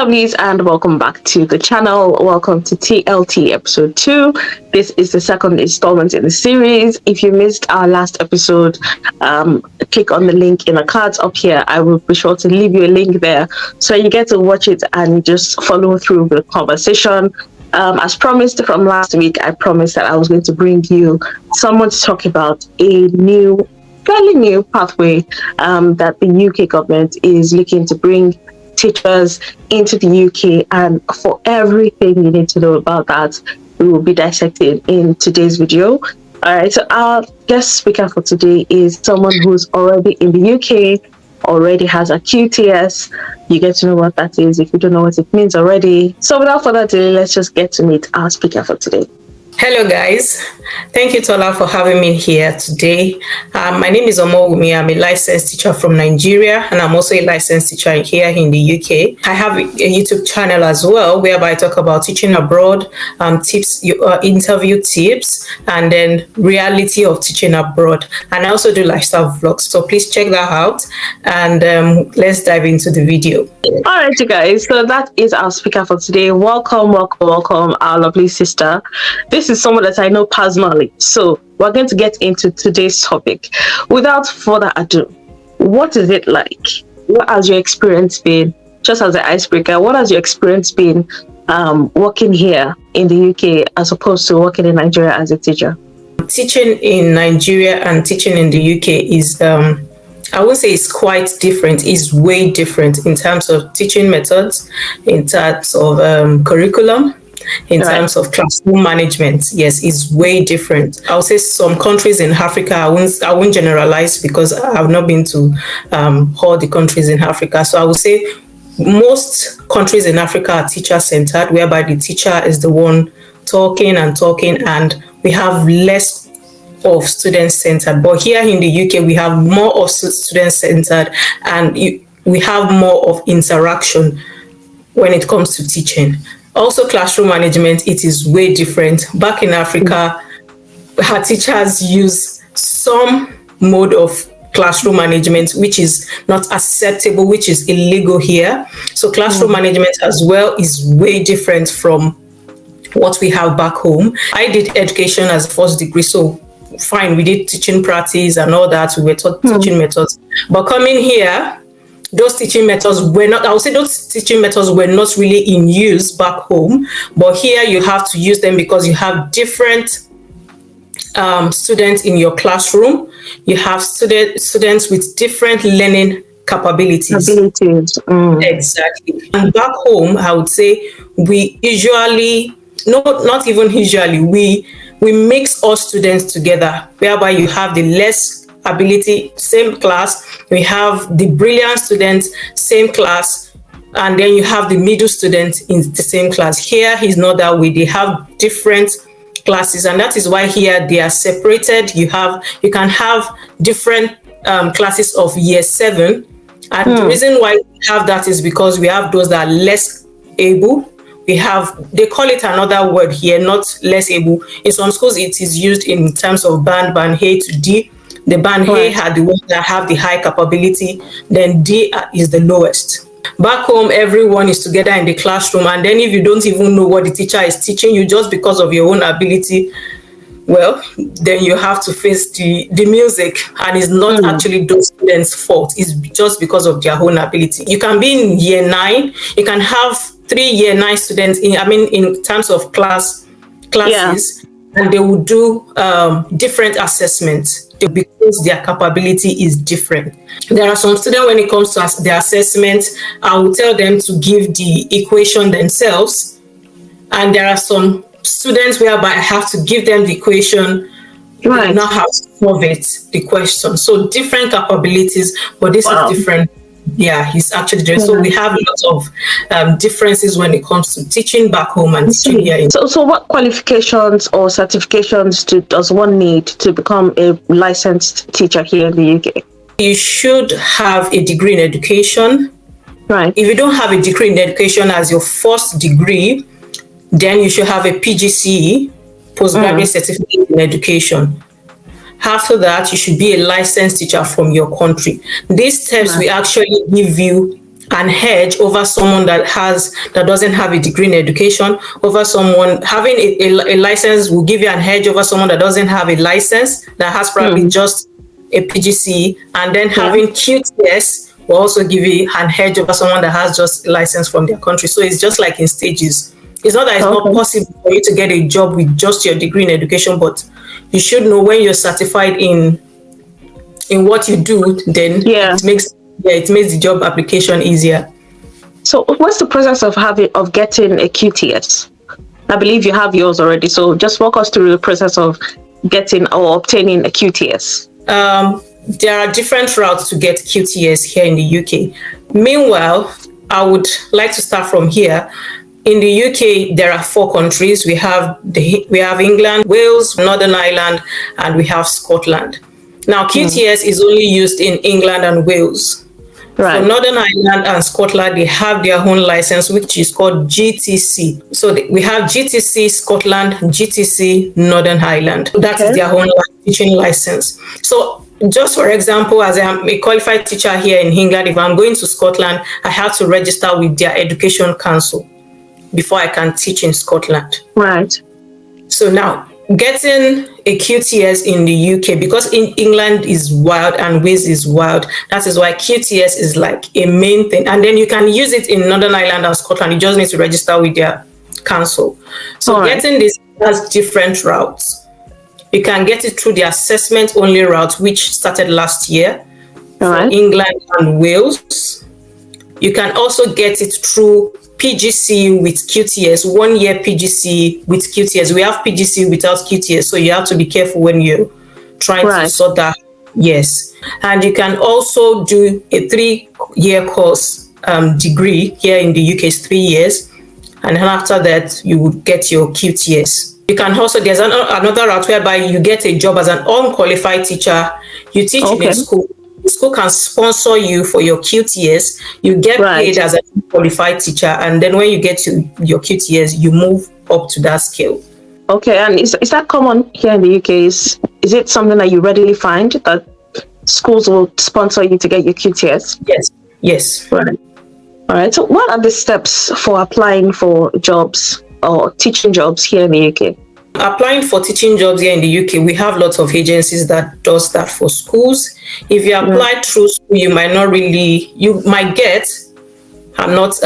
lovelies, and welcome back to the channel. Welcome to TLT episode 2. This is the second installment in the series. If you missed our last episode, click on the link in the cards up here. I will be sure to leave you a link there so you get to watch it and just follow through the conversation. As promised from last week, I promised that I was going to bring you someone to talk about a fairly new pathway that the UK government is looking to bring teachers into the UK, and for everything you need to know about that, we will be dissecting in today's video. All right, so our guest speaker for today is someone who's already in the UK, already has a QTS. You get to know what that is if you don't know what it means already. So without further delay, let's just get to meet our speaker for today. Hello guys, thank you Tola for having me here today. My name is Omowumi. I'm a licensed teacher from Nigeria, and I'm also a licensed teacher here in the UK. I have a YouTube channel as well whereby I talk about teaching abroad, tips, interview tips, and then reality of teaching abroad. And I also do lifestyle vlogs, so please check that out, and let's dive into the video. All right, you guys, so that is our speaker for today. Welcome, our lovely sister. This is someone that I know personally, so we're going to get into today's topic. Without further ado, what is it like? What has your experience been? Just as an icebreaker, what has your experience been working here in the UK as opposed to working in Nigeria as a teacher? Teaching in Nigeria and teaching in the UK is I would say it's quite different. It's way different in terms of teaching methods, in terms of curriculum, in terms of classroom management. Yes, it's way different. I would say some countries in Africa, I won't generalize because I've not been to all the countries in Africa. So I would say most countries in Africa are teacher-centered, whereby the teacher is the one talking, and we have less of student-centered. But here in the UK, we have more of student-centered, and we have more of interaction when it comes to teaching. Also, classroom management, it is way different. Back in Africa, our teachers use some mode of classroom management, which is not acceptable, which is illegal here. So classroom management as well is way different from what we have back home. I did education as a first degree, so fine, we did teaching practice and all that. We were taught teaching methods. But coming here, those teaching methods were not, I would say those teaching methods were not really in use back home, but here you have to use them because you have different students in your classroom. You have students with different learning capabilities. Exactly. And back home, I would say we usually, not even usually, we mix all students together, whereby you have the less ability, same class, we have the brilliant students, same class, and then you have the middle students in the same class. Here is not that way. They have different classes, and that is why here they are separated. You can have different classes of year 7, and the reason why we have that is because we have those that are less able. They call it another word here, not less able. In some schools it is used in terms of band A to D. The band A are the ones that have the high capability, then D is the lowest. Back home, everyone is together in the classroom, and then if you don't even know what the teacher is teaching you just because of your own ability, well, then you have to face the music, and it's not actually those students' fault. It's just because of their own ability. You can be in year 9, you can have 3 year 9 students in terms of classes, and they will do different assessments because their capability is different. There are some students, when it comes to their assessment, I will tell them to give the equation themselves, and there are some students whereby I have to give them the equation, not have to solve it, the question. So different capabilities, but this is different. Yeah, it's actually different. So we have lots of differences when it comes to teaching back home and teaching here. So what qualifications or certifications does one need to become a licensed teacher here in the UK? You should have a degree in education. Right. If you don't have a degree in education as your first degree, then you should have a PGCE, postgraduate certificate in education. After that, you should be a licensed teacher from your country. These steps will actually give you an edge over someone that doesn't have a degree in education, over someone having a license will give you an edge over someone that doesn't have a license, that has probably just a PGC, and then having QTS will also give you an edge over someone that has just a license from their country. So it's just like in stages. It's not that it's not possible for you to get a job with just your degree in education, but you should know when you're certified in what you do, then it makes the job application easier. So what's the process of getting a QTS? I believe you have yours already. So just walk us through the process of getting or obtaining a QTS. There are different routes to get QTS here in the UK. Meanwhile, I would like to start from here. In the UK, there are 4 countries. We have England, Wales, Northern Ireland, and we have Scotland. Now, QTS is only used in England and Wales. Right. For Northern Ireland and Scotland, they have their own license, which is called GTC. So we have GTC Scotland, GTC Northern Ireland. That is their own teaching license. So just for example, as I am a qualified teacher here in England, if I'm going to Scotland, I have to register with their education council before I can teach in Scotland. Right. So now, getting a QTS in the UK, because in England is wild and Wales is wild, that is why QTS is like a main thing. And then you can use it in Northern Ireland and Scotland. You just need to register with their council. So getting this has different routes. You can get it through the assessment only route, which started last year for England and Wales. You can also get it through PGC with QTS, 1 year PGC with QTS. We have PGC without QTS, so you have to be careful when you're trying to sort that. Yes. And you can also do a 3-year course degree. Here in the UK is 3 years. And then after that, you would get your QTS. You can also, there's another route whereby you get a job as an unqualified teacher. You teach in a school. The school can sponsor you for your QTS. You get paid as a qualified teacher, and then when you get to your QTS, you move up to that scale. Okay, and is that common here in the UK? Is it something that you readily find that schools will sponsor you to get your QTS? Yes. Right. All right. So, what are the steps for applying for jobs or teaching jobs here in the UK? Applying for teaching jobs here in the UK, we have lots of agencies that does that for schools. If you apply through school, you might get, I'm not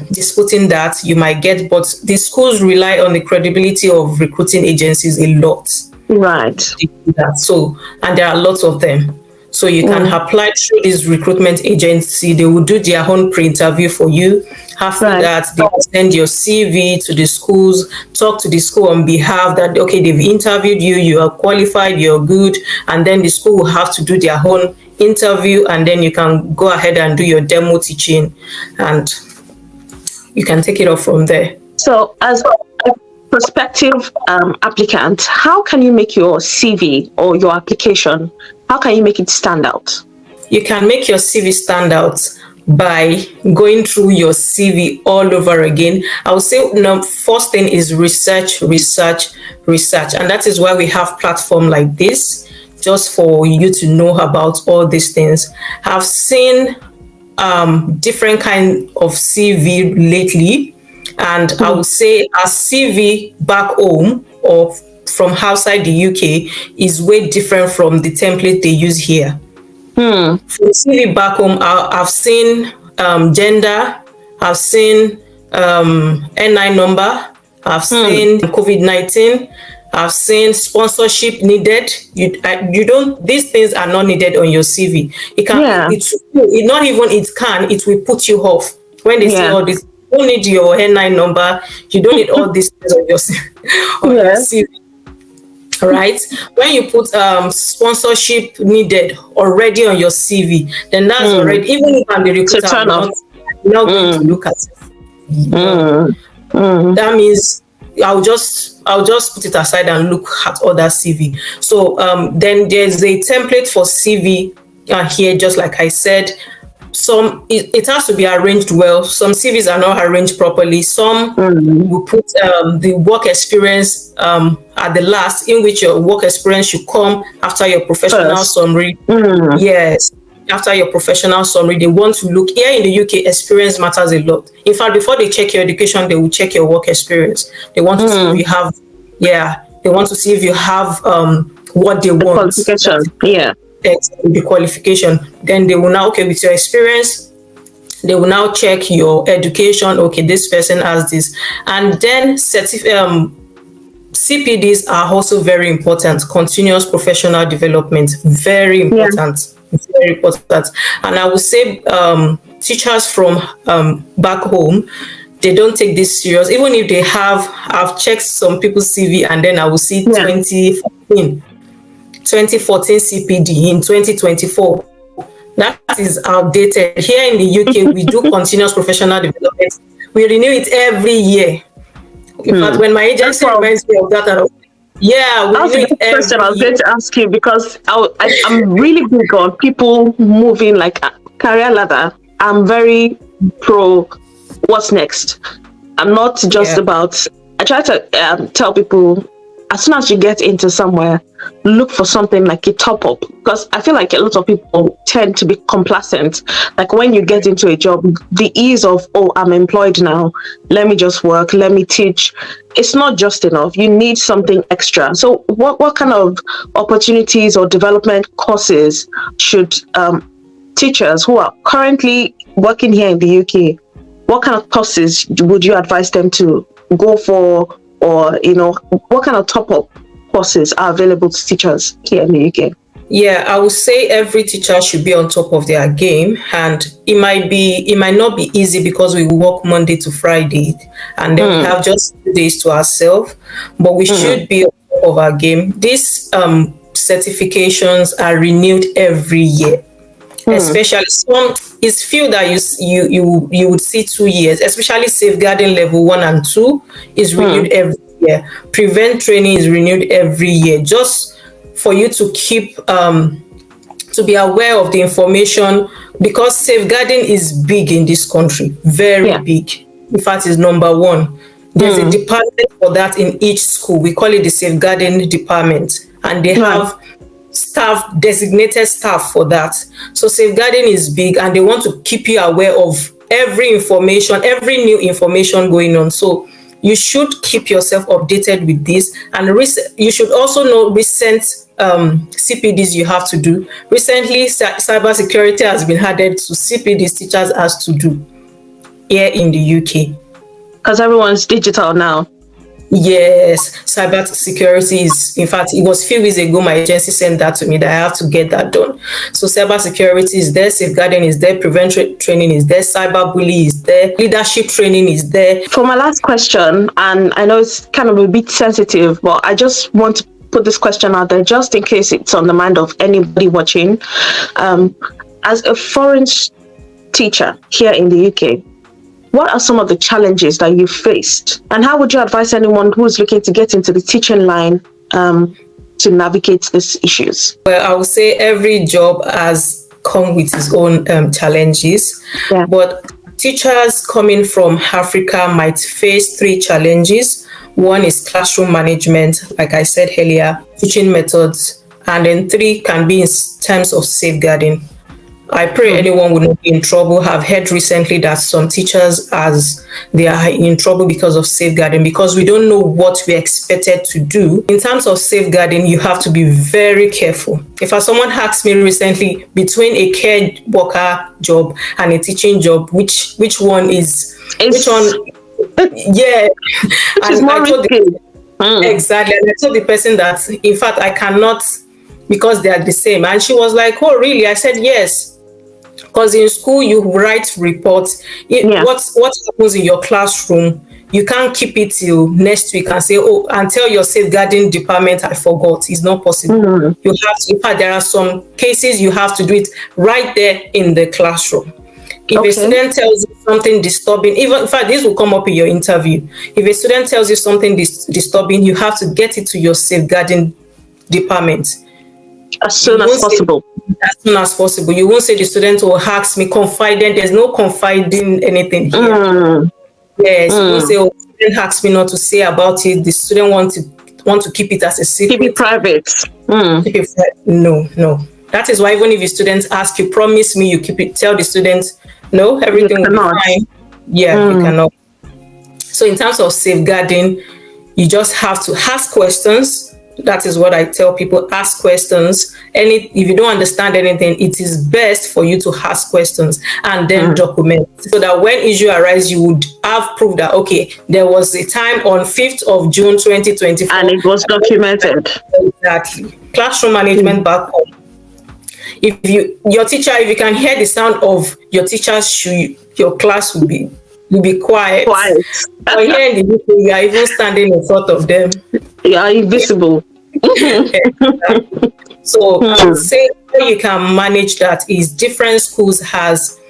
disputing that, you might get, but the schools rely on the credibility of recruiting agencies a lot. Right. So, and there are lots of them. So you can apply through this recruitment agency. They will do their own pre-interview for you. After that, they will send your CV to the schools, talk to the school on behalf that, okay, they've interviewed you, you are qualified, you're good. And then the school will have to do their own interview, and then you can go ahead and do your demo teaching, and you can take it off from there. So as a prospective applicant, how can you make your CV or your application, how can you make it stand out? You can make your CV stand out by going through your CV all over again. I would say first thing is research. And that is why we have platforms like this, just for you to know about all these things. I've seen different kind of CV lately, and I would say a CV back home or from outside the UK is way different from the template they use here. For CV back home, I've seen gender, I've seen NI number, I've seen COVID-19, I've seen sponsorship needed. You don't. These things are not needed on your CV. It can. It will put you off when they say all this. You don't need your NI number. You don't need all these things on your CV. Right? When you put sponsorship needed already on your CV, then that's already, even if I'm the recruiter, I'm not going to look at it. That means I'll just put it aside and look at other CV. So then there's a template for CV here, just like I said. Some it has to be arranged well. Some CVs are not arranged properly. Some will put the work experience at the last, in which your work experience should come after your professional summary. Yes. after your professional summary, they want to look here in the UK. Experience matters a lot. In fact, before they check your education, they will check your work experience. They want to see if you have, they want to see if you have what they want. Qualification, the qualification. Then they will now, okay, with your experience, they will now check your education. Okay, this person has this, and then CPDs are also very important. Continuous professional development, very important, very important. And I would say teachers from back home, they don't take this serious. Even if they have, I've checked some people's CV, and then I will see 2014 CPD in 2024. That is outdated. Here in the UK, we do continuous professional development. We renew it every year. In fact, when my agency reminds me of that, that's the question I was going to ask you, because I'm really big on people moving like a career ladder. I'm very pro what's next. I'm not just about, I try to tell people, as soon as you get into somewhere, look for something like a top up, because I feel like a lot of people tend to be complacent. Like when you get into a job, the ease of, oh, I'm employed now, let me just work, let me teach. It's not just enough. You need something extra. So what kind of opportunities or development courses should teachers who are currently working here in the UK, what kind of courses would you advise them to go for? Or, what kind of top-up courses are available to teachers here in the UK? Yeah, I would say every teacher should be on top of their game, and it might not be easy because we work Monday to Friday, and then we have just 2 days to ourselves, but we should be on top of our game. These certifications are renewed every year. Especially some is few that you would see 2 years, especially safeguarding level 1 and 2 is renewed every year. Prevent training is renewed every year, just for you to keep to be aware of the information, because safeguarding is big in this country, very big. In fact, it's number 1. There's a department for that in each school. We call it the safeguarding department, and they have designated staff for that. So safeguarding is big, and they want to keep you aware of every information, every new information going on. So you should keep yourself updated with this, and you should also know recent CPDs you have to do. Recently, cybersecurity has been added to CPDs teachers has to do here in the UK. Because everyone's digital now. Yes, cyber security is, in fact, it was a few weeks ago, my agency sent that to me that I have to get that done. So cyber security is there, safeguarding is there, prevention training is there, cyber bully is there, leadership training is there. For my last question, and I know it's kind of a bit sensitive, but I just want to put this question out there just in case it's on the mind of anybody watching. As a foreign teacher here in the UK, what are some of the challenges that you faced, and how would you advise anyone who is looking to get into the teaching line to navigate these issues? Well, I would say every job has come with its own challenges, but teachers coming from Africa might face 3 challenges. One is classroom management, like I said earlier, teaching methods, and then 3 can be in terms of safeguarding. I pray anyone would not be in trouble. I've heard recently that some teachers, as they are in trouble because of safeguarding, because we don't know what we're expected to do. In terms of safeguarding, you have to be very careful. In fact, someone asked me recently, between a care worker job and a teaching job, which one is, which one? Yeah. Which is more risky. Exactly. And I told the person that, in fact, I cannot, because they are the same. And she was like, oh, really? I said, yes. Because in school, you write reports. What happens in your classroom, you can't keep it till next week and say, oh, and tell your safeguarding department I forgot. It's not possible. You have to, in fact, there are some cases you have to do it right there in the classroom. If a student tells you something disturbing, even in fact, this will come up in your interview. If a student tells you something disturbing, you have to get it to your safeguarding department. As soon as possible. As soon as possible. You won't say the student will ask me, confiding. There's no confiding anything here. Yes, you won't say, oh, the student asked me not to say about it. The student want to keep it as a secret. Keep it private. Keep it private. No. That is why even if your students ask you, promise me, you keep it, tell the students, no, everything will be fine. Yeah, you cannot. So in terms of safeguarding, you just have to ask questions. That is what I tell people, ask questions. If you don't understand anything, it is best for you to ask questions and then document, so that when issue arises, you would have proof that, okay, there was a time on 5th of June 2024. And it was documented. Exactly. Classroom management back home. If you can hear the sound of your teacher's shoe, your class will be quiet. But here in the UK, you are even standing in front of them. You are invisible. So I would say how you can manage that is different schools has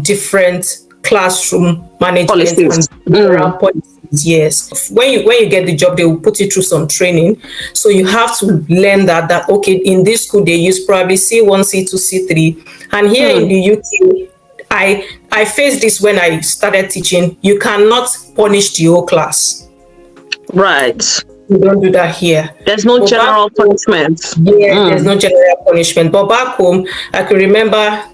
different classroom management policies. And policies. Yes. When you get the job, they will put you through some training. So you have to learn that okay, in this school they use probably C1, C2, C3. And here in the UK, I faced this when I started teaching. You cannot punish the whole class. Right. We don't do that here. There's no general punishment. Yeah, there's no general punishment. But back home, I can remember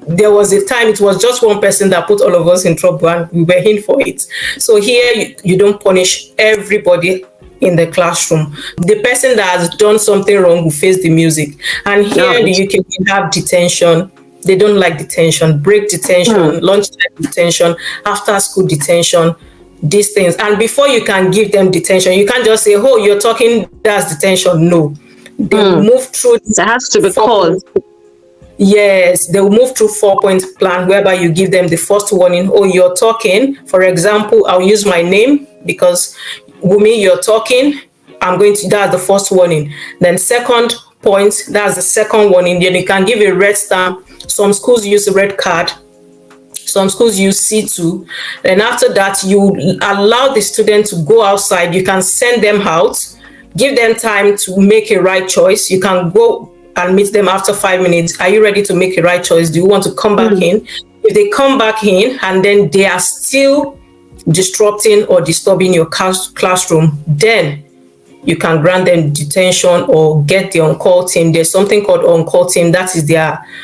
there was a time it was just one person that put all of us in trouble and we were in for it. So here you don't punish everybody in the classroom. The person that has done something wrong will face the music. And here in the UK, we have detention. They don't like detention, break detention, lunchtime detention, after school detention, these things. And before you can give them detention, you can't just say, oh, you're talking, that's detention. No. They move through. There has to be cause. Yes, they will move through 4-point plan whereby you give them the first warning. Oh, you're talking. For example, I'll use my name because Wumi, you're talking. That's the first warning. Then second point, that's the second warning. Then you can give a red stamp. Some schools use a red card. Some schools use C2. And after that, you allow the student to go outside. You can send them out, give them time to make a right choice. You can go and meet them after 5 minutes. Are you ready to make a right choice? Do you want to come back in? If they come back in and then they are still disrupting or disturbing your classroom, then you can grant them detention or get the on-call team. There's something called on-call team. That is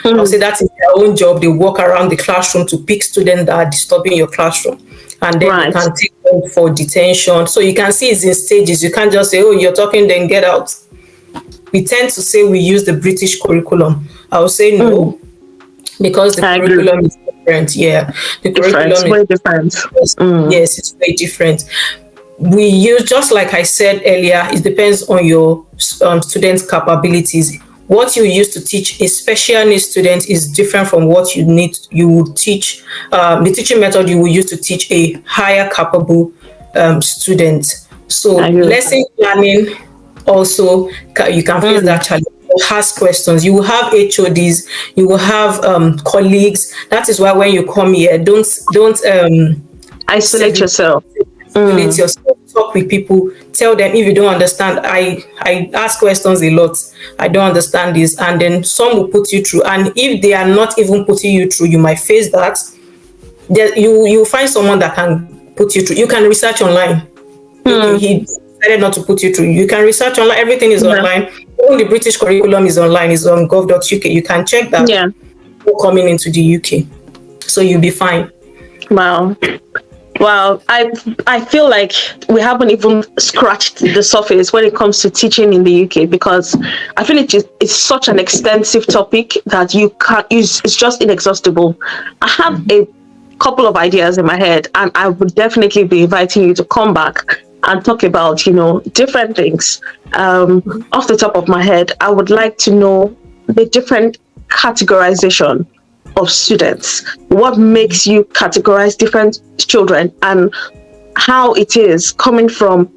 I'll say that is their own job. They walk around the classroom to pick students that are disturbing your classroom. And then you can take them for detention. So you can see it's in stages. You can't just say, oh, you're talking, then get out. We tend to say we use the British curriculum. I would say no, because the curriculum is different. Yeah, the curriculum is very different. Yes, it's very different. We use, just like I said earlier, it depends on your students' capabilities. What you use to teach a special needs student is different from what you would teach. The teaching method you will use to teach a higher capable student. So lesson planning also, you can face that challenge. Ask questions. You will have HODs. You will have colleagues. That is why when you come here, don't isolate yourself. Isolate yourself. Talk with people. Tell them if you don't understand. I ask questions a lot. I don't understand this, and then some will put you through. And if they are not even putting you through, you might face that. You find someone that can put you through. You can research online. He decided not to put you through. You can research online. Everything is online. Even the British curriculum is online. It's on gov.uk. You can check that. Yeah. Before coming into the UK, so you'll be fine. Wow. I feel like we haven't even scratched the surface when it comes to teaching in the UK, because I feel it's such an extensive topic that it's just inexhaustible. I have a couple of ideas in my head, and I would definitely be inviting you to come back and talk about, different things. Off the top of my head, I would like to know the different categorization of students. What makes you categorize different children, and how it is coming from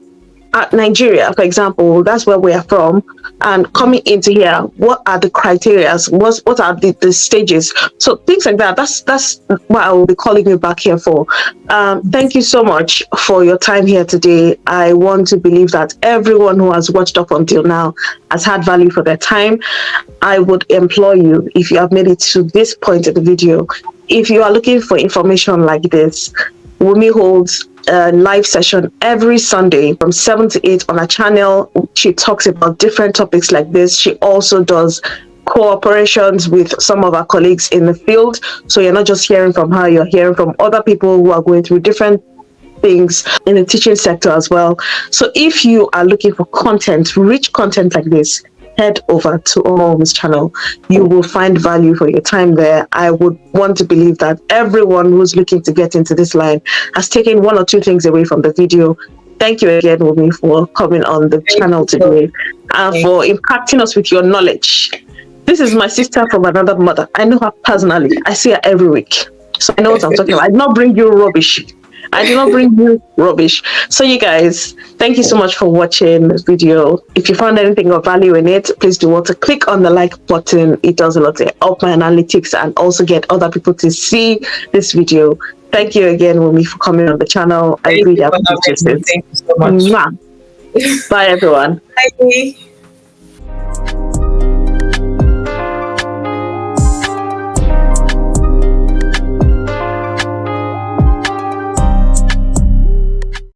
Nigeria, for example, that's where we are from, and coming into here, what are the criteria? What are the stages? So things like that. That's what I will be calling you back here for. Thank you so much for your time here today. I want to believe that everyone who has watched up until now has had value for their time. I would implore you, if you have made it to this point in the video, if you are looking for information like this, Wumi holds a live session every Sunday from 7 to 8 on her channel. She talks about different topics like this. She also does cooperations with some of our colleagues in the field. So you're not just hearing from her, you're hearing from other people who are going through different things in the teaching sector as well. So if you are looking for content, rich content like this, head over to Omo's channel. You will find value for your time there. I would want to believe that everyone who's looking to get into this line has taken one or two things away from the video. Thank you again, Wumi, for coming on the channel today and for impacting us with your knowledge. This is my sister from another mother. I know her personally. I see her every week. So I know what I'm talking about. I did not bring you rubbish. I did not bring you rubbish. So you guys, thank you so much for watching this video. If you found anything of value in it, please do want to click on the like button. It does a lot to help my analytics and also get other people to see this video. Thank you again, Wumi, for coming on the channel. I really appreciate it. Thank you so much. Bye, everyone. Bye.